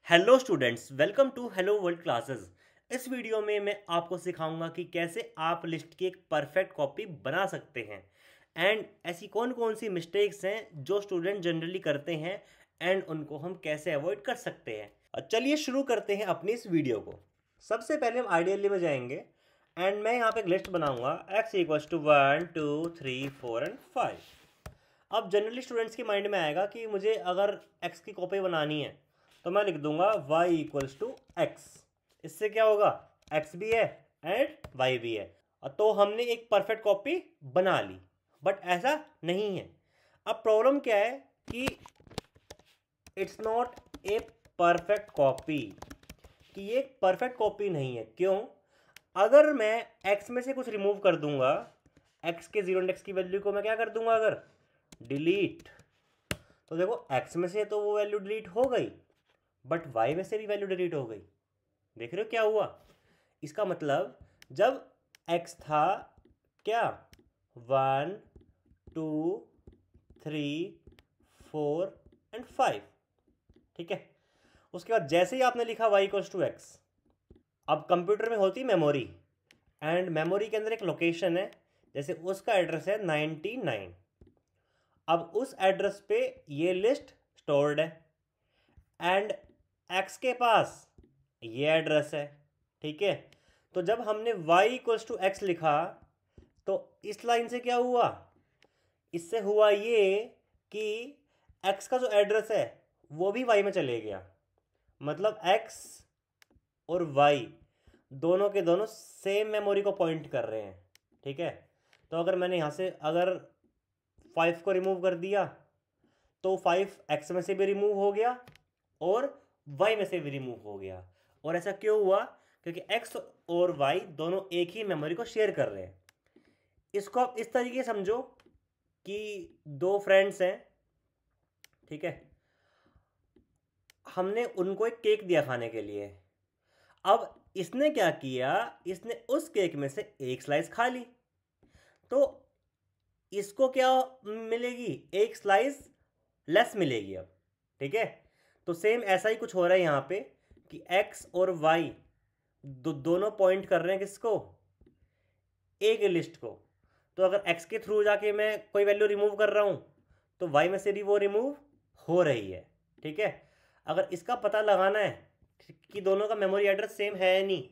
Hello students, welcome to hello world classes. इस video में मैं आपको सिखाऊंगा कि कैसे आप लिस्ट की एक परफेक्ट कॉपी बना सकते हैं एंड ऐसी कौन कौन सी मिस्टेक्स हैं जो स्टूडेंट जनरली करते हैं एंड उनको हम कैसे अवॉइड कर सकते हैं। चलिए शुरू करते हैं अपनी इस वीडियो को। सबसे पहले हम आइडियली में जाएंगे एंड मैं यहाँ पे एक लिस्ट बनाऊंगा x इक्वल्स टू 1 2 3 4 एंड 5। अब जनरली स्टूडेंट्स के माइंड में आएगा कि मुझे अगर x की कॉपी बनानी है तो मैं लिख दूंगा y इक्वल्स टू एक्स। इससे क्या होगा, x भी है एंड y भी है, तो हमने एक परफेक्ट कॉपी बना ली। बट ऐसा नहीं है। अब प्रॉब्लम क्या है कि it's not a perfect copy, कि ये एक परफेक्ट कॉपी नहीं है। क्यों? अगर मैं x में से कुछ रिमूव कर दूंगा, x के जीरो इंडेक्स की वैल्यू को मैं क्या कर दूंगा, अगर डिलीट, तो देखो x में से तो वो वैल्यू डिलीट हो गई बट y में से भी वैल्यू डिलीट हो गई। देख रहे हो क्या हुआ? इसका मतलब जब x था क्या 1 2 3 4 एंड 5, ठीक है। उसके बाद जैसे ही आपने लिखा y इक्वल्स टू एक्स, अब कंप्यूटर में होती मेमोरी एंड मेमोरी के अंदर एक लोकेशन है, जैसे उसका एड्रेस है 99। अब उस एड्रेस पे ये लिस्ट स्टोर्ड है एंड x के पास ये एड्रेस है, ठीक है। तो जब हमने y इक्वल्स टू एक्स लिखा तो इस लाइन से क्या हुआ, इससे हुआ ये कि x का जो एड्रेस है वो भी y में चले गया। मतलब x और y दोनों के दोनों सेम मेमोरी को पॉइंट कर रहे हैं, ठीक है। तो अगर मैंने यहाँ से अगर 5 को रिमूव कर दिया तो 5 x में से भी रिमूव हो गया और y में से भी रिमूव हो गया। और ऐसा क्यों हुआ? क्योंकि x और y दोनों एक ही मेमोरी को शेयर कर रहे हैं। इसको आप इस तरीके से समझो कि दो फ्रेंड्स हैं, ठीक है। हमने उनको एक केक दिया खाने के लिए। अब इसने क्या किया, इसने उस केक में से एक स्लाइस खा ली, तो इसको क्या मिलेगी, एक स्लाइस लेस मिलेगी अब, ठीक है। तो सेम ऐसा ही कुछ हो रहा है यहाँ पे कि x और y दोनों पॉइंट कर रहे हैं किसको, एक लिस्ट को। तो अगर x के थ्रू जाके मैं कोई वैल्यू रिमूव कर रहा हूँ तो y में से भी वो रिमूव हो रही है, ठीक है। अगर इसका पता लगाना है कि दोनों का मेमोरी एड्रेस सेम है नहीं,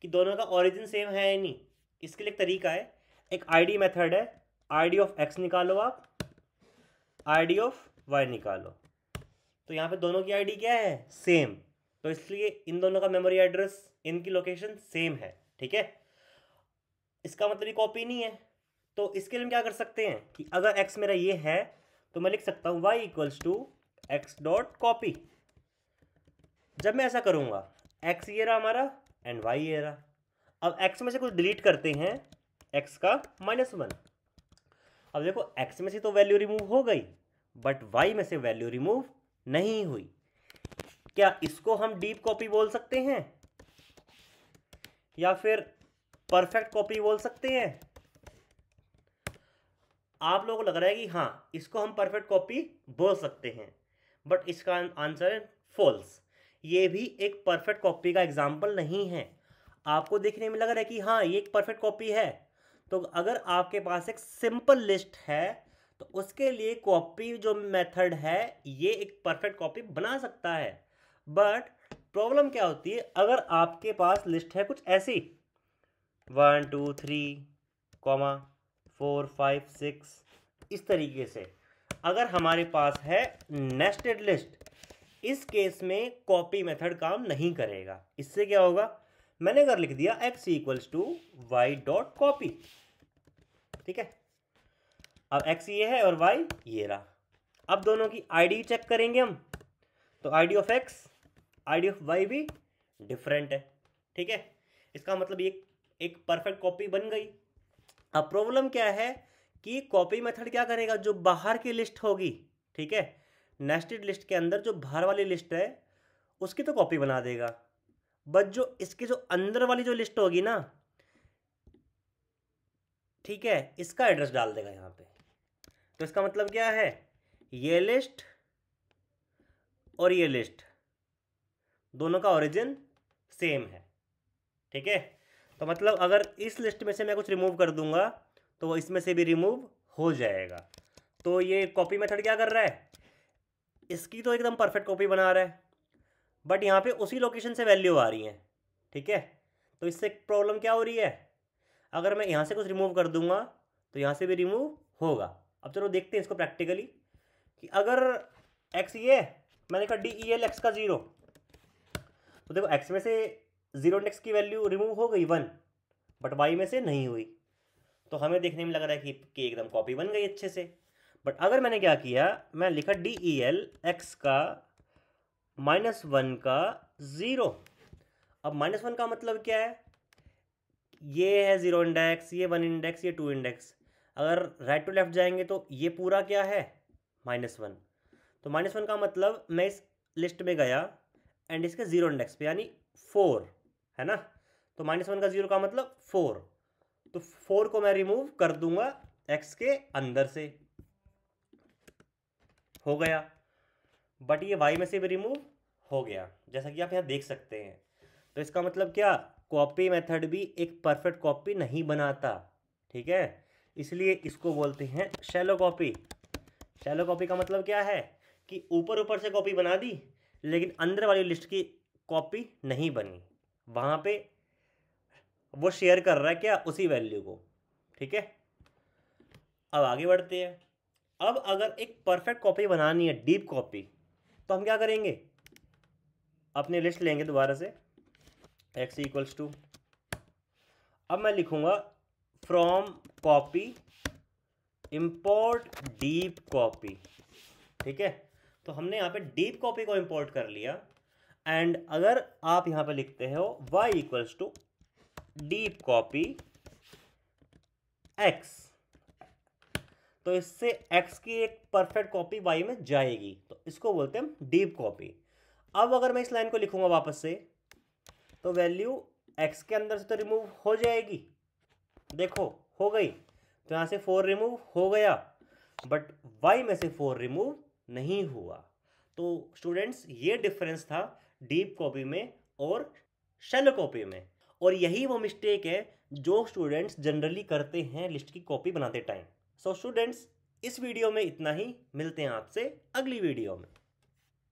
कि दोनों का ओरिजिन सेम है नहीं, इसके लिए एक तरीका है, एक आईडी मेथड है। आईडी ऑफ x निकालो आप, आईडी ऑफ y निकालो, तो यहाँ पे दोनों की आईडी क्या है, सेम। तो इसलिए इन दोनों का मेमोरी एड्रेस, इनकी लोकेशन सेम है, ठीक है। इसका मतलब ये कॉपी नहीं है। तो इसके लिए हम क्या कर सकते हैं कि अगर x मेरा ये है तो मैं लिख सकता हूँ y equals to x dot copy. जब मैं ऐसा करूँगा, x ये रहा हमारा एंड y ये रहा। अब x में से कुछ डिलीट करते हैं, x का -1। अब देखो x में से तो वैल्यू रिमूव हो गई बट y में से वैल्यू रिमूव नहीं हुई। क्या इसको हम डीप कॉपी बोल सकते हैं या फिर परफेक्ट कॉपी बोल सकते हैं? आप लोगों को लग रहा है कि हाँ, इसको हम परफेक्ट कॉपी बोल सकते हैं, बट इसका आंसर है फॉल्स। ये भी एक परफेक्ट कॉपी का एग्जाम्पल नहीं है। आपको देखने में लग रहा है कि हाँ ये एक परफेक्ट कॉपी है, तो अगर आपके पास एक सिंपल लिस्ट है तो उसके लिए कॉपी जो मेथड है ये एक परफेक्ट कॉपी बना सकता है। बट प्रॉब्लम क्या होती है, अगर आपके पास लिस्ट है कुछ ऐसी 1 2 3 4 5 6 इस तरीके से, अगर हमारे पास है नेस्टेड लिस्ट, इस केस में कॉपी मेथड काम नहीं करेगा। इससे क्या होगा, मैंने अगर लिख दिया x equals to y dot copy, ठीक है। अब x ये है और y ये रहा। अब दोनों की आईडी चेक करेंगे हम, तो ID of x ID of y भी डिफरेंट है, ठीक है। इसका मतलब ये एक परफेक्ट कॉपी बन गई। अब प्रॉब्लम क्या है कि कॉपी मेथड क्या करेगा, जो बाहर की लिस्ट होगी, ठीक है, नेस्टेड लिस्ट के अंदर जो बाहर वाली लिस्ट है उसकी तो कॉपी बना देगा, बट जो इसकी जो अंदर वाली जो लिस्ट होगी ना, ठीक है, इसका एड्रेस डाल देगा यहाँ पे। तो इसका मतलब क्या है, ये लिस्ट और ये लिस्ट दोनों का ओरिजिन सेम है। ठीक है, तो मतलब अगर इस लिस्ट में से मैं कुछ रिमूव कर दूंगा तो वो इसमें से भी रिमूव हो जाएगा। तो ये कॉपी मेथड क्या कर रहा है, इसकी तो एकदम परफेक्ट कॉपी बना रहा है, बट यहाँ पे उसी लोकेशन से वैल्यू आ रही है। ठीक है, तो इससे प्रॉब्लम क्या हो रही है, अगर मैं यहाँ से कुछ रिमूव कर दूंगा तो यहाँ से भी रिमूव होगा। अब चलो देखते हैं इसको प्रैक्टिकली कि अगर एक्स ये है, मैंने कहा डी ई एल एक्स का 0, तो देखो एक्स में से 0 इंडेक्स की वैल्यू रिमूव हो गई 1, बट वाई में से नहीं हुई, तो हमें देखने में लग रहा है कि एकदम कॉपी बन गई अच्छे से। बट अगर मैंने क्या किया, मैं लिखा डी ई एल एक्स का -1 का 0। अब -1 का मतलब क्या है, ये है 0 इंडेक्स, ये 1 इंडेक्स, ये 2 इंडेक्स। अगर राइट टू लेफ्ट जाएंगे तो ये पूरा क्या है -1। तो -1 का मतलब मैं इस लिस्ट में गया एंड इसके 0 इंडेक्स पे यानी 4 है ना, तो -1 का 0 का मतलब 4, तो 4 को मैं रिमूव कर दूंगा x के अंदर से, हो गया। बट ये y में से भी रिमूव हो गया, जैसा कि आप यहाँ देख सकते हैं। तो इसका मतलब क्या, कॉपी मेथड भी एक परफेक्ट कॉपी नहीं बनाता। ठीक है, इसलिए इसको बोलते हैं शैलो कॉपी। शैलो कॉपी का मतलब क्या है कि ऊपर ऊपर से कॉपी बना दी लेकिन अंदर वाली लिस्ट की कॉपी नहीं बनी, वहाँ पे वो शेयर कर रहा है क्या, उसी वैल्यू को। ठीक है, अब आगे बढ़ते हैं। अब अगर एक परफेक्ट कॉपी बनानी है, डीप कॉपी, तो हम क्या करेंगे, अपनी लिस्ट लेंगे दोबारा से x इक्वल्स टू, अब मैं लिखूंगा from copy import deep copy. ठीक है, तो हमने यहाँ पे डीप कॉपी को इंपोर्ट कर लिया एंड अगर आप यहाँ पे लिखते हो y equals to deep copy x, तो इससे x की एक परफेक्ट कॉपी y में जाएगी, तो इसको बोलते हैं हम डीप कॉपी। अब अगर मैं इस लाइन को लिखूंगा वापस से, तो वैल्यू x के अंदर से तो रिमूव हो जाएगी, देखो हो गई, तो यहाँ से 4 रिमूव हो गया, बट y में से 4 रिमूव नहीं हुआ। तो स्टूडेंट्स ये डिफरेंस था डीप कॉपी में और शैलो कॉपी में, और यही वो मिस्टेक है जो स्टूडेंट्स जनरली करते हैं लिस्ट की कॉपी बनाते टाइम। सो स्टूडेंट्स, इस वीडियो में इतना ही, मिलते हैं आपसे अगली वीडियो में।